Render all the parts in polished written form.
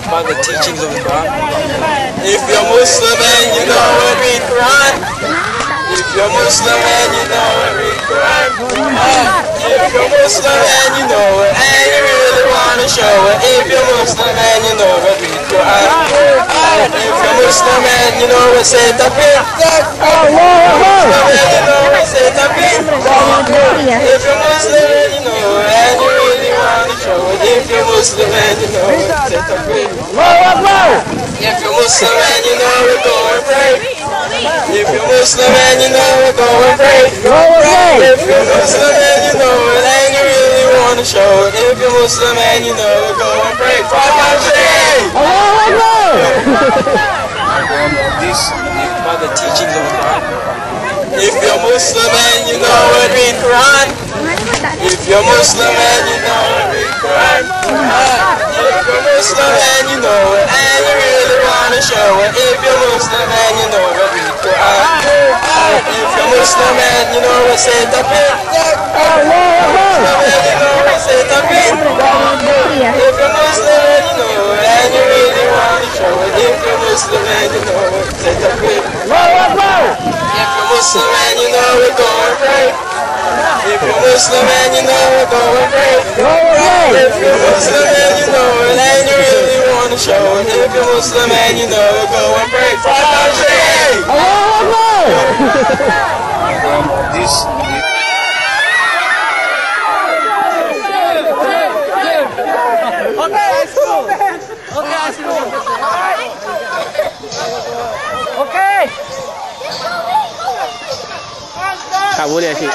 by the teachings of the Quran. If you're Muslim and you know it, read Quran. If you're Muslim and you know it, read Quran. If you're Muslim and you know it, and you really want to show it. If you're Muslim and you know it, read Quran. If you're Muslim and you know it, say takbir. If you're Muslim and you know it, say takbir. If you're Muslim and you know it, and you really want to show it. If you're Muslim and you know it, say takbir. If you're Muslim and you know it, go and pray. If you're Muslim and you know it, go and pray. If you're Muslim and you know it, and you really want to show it. If you're Muslim and you know it, go and pray. These are the teachings of the Quran. If you're Muslim and you know it, read Quran. If you're Muslim and you know it, read Quran. If you're Muslim and you know it, and you really want to show it. If you're Muslim and you know it, read Quran. If you're Muslim and you know it, say takbir. If you're Muslim and you know it, say takbir. If you're Muslim and you know it, and you really want to show it. If you're Muslim and you know it, say takbir. If you're Muslim and you know it, go and pray. If you're Muslim and you know it, go and pray. If you're Muslim and you know it, and you really want to show it. If you're Muslim and you know it, go and pray. Tak boleh asyik.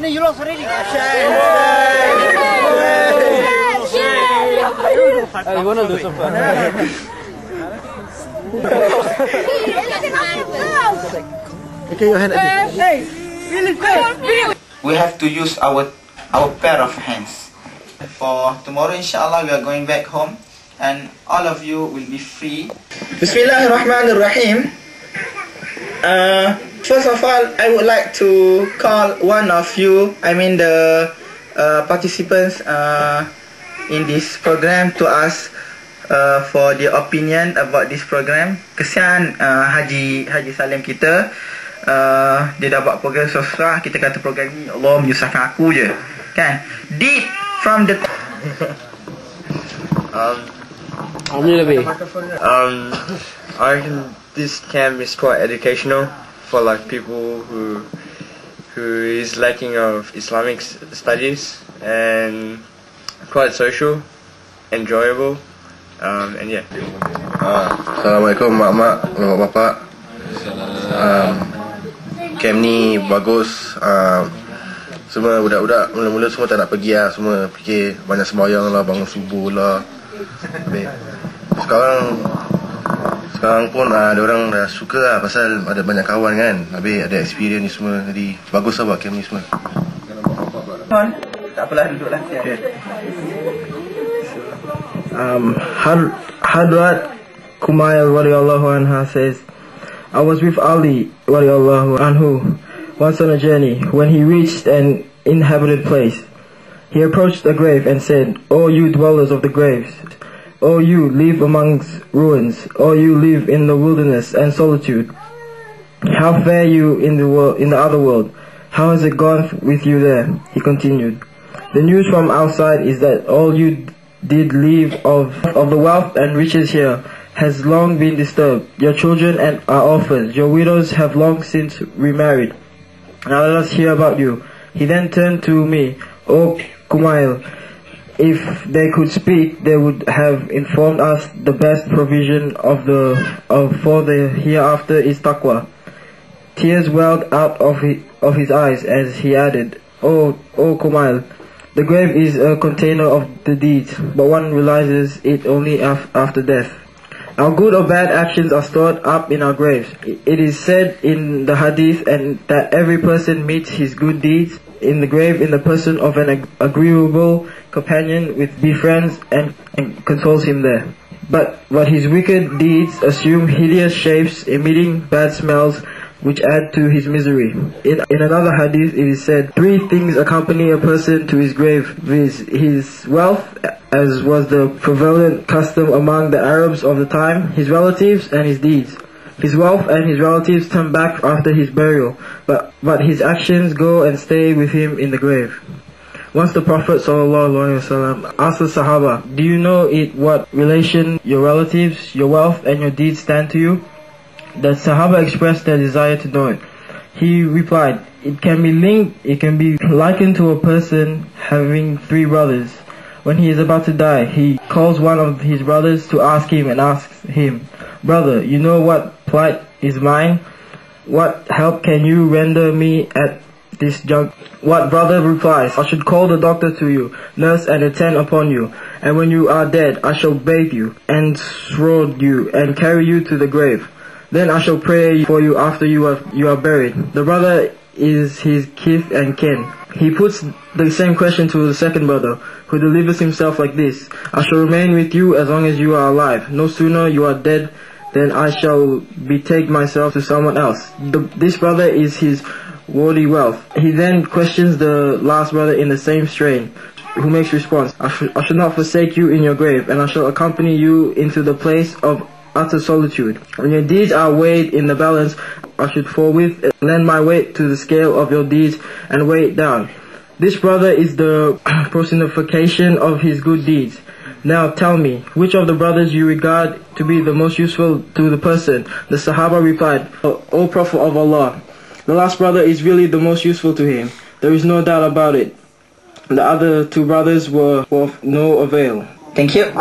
You lost already. I want to do something. Okay, your hand. We have to use our pair of hands. For tomorrow, inshallah, we are going back home, and all of you will be free. Bismillahirrahmanirrahim. First of all, I would like to call one of you, I mean the participants in this program, to ask for their opinion about this program. Kesian Haji Salim kita, dia dah buat program susah, kita kata program ni Allah menyusahkan aku je, kan? Deep from the I reckon this camp is quite educational for like people who is lacking of Islamic studies, and quite social, enjoyable, and yeah. Assalamualaikum mak-mak, bapak-bapak. Camp ni bagus. Semua budak-budak mula-mula semua tak nak pergi lah. Semua fikir banyak sembahyang lah, bangun subuh lah. Sekarang pun ada orang dah suka lah, pasal ada banyak kawan kan. Habis ada experience ni semua. Jadi bagus lah buat camp ni semua. Tak apalah, duduklah. Hadrat Kumail radiyallahu anha says, I was with Ali radiyallahu anhu once on a journey. When he reached an inhabited place, he approached a grave and said, O you dwellers of the graves, O you live amongst ruins, O you live in the wilderness and solitude, how fare you in the other world? How has it gone with you there? He continued, the news from outside is that all you did leave of the wealth and riches here has long been disturbed. Your children are orphans, your widows have long since remarried. Now let us hear about you. He then turned to me, O Kumail, if they could speak, they would have informed us the best provision for the hereafter is taqwa. Tears welled out of his eyes as he added, O Kumail, The grave is a container of the deeds, but one realizes it only after death. Our good or bad actions are stored up in our graves. It is said in the hadith and that every person meets his good deeds in the grave in the person of an agreeable companion with befriends and consoles him there. But his wicked deeds assume hideous shapes, emitting bad smells, which add to his misery. In another hadith it is said, 3 things accompany a person to his grave, viz. His wealth, as was the prevalent custom among the Arabs of the time, his relatives, and his deeds. His wealth and his relatives turn back after his burial, but his actions go and stay with him in the grave. Once the Prophet ﷺ asked the Sahaba, do you know what relation your relatives, your wealth, and your deeds stand to you? The Sahaba expressed their desire to know it. He replied, it can be likened to a person having 3 brothers. When he is about to die, he calls one of his brothers to ask him and asks him, brother, you know what plight is mine? What help can you render me at this juncture? What brother replies, I should call the doctor to you, nurse and attend upon you, and when you are dead, I shall bathe you, and shroud you, and carry you to the grave. Then I shall pray for you after you are buried. The brother is his kith and kin. He puts the same question to the second brother, who delivers himself like this, I shall remain with you as long as you are alive. No sooner you are dead than I shall betake myself to someone else. This brother is his worldly wealth. He then questions the last brother in the same strain, who makes response, I shall not forsake you in your grave, and I shall accompany you into the place of utter solitude. When your deeds are weighed in the balance, I should forthwith lend my weight to the scale of your deeds and weigh it down. This brother is the personification of his good deeds. Now tell me, which of the brothers you regard to be the most useful to the person? The Sahaba replied, O Prophet of Allah, the last brother is really the most useful to him. There is no doubt about it. The other 2 brothers were of no avail. Thank you.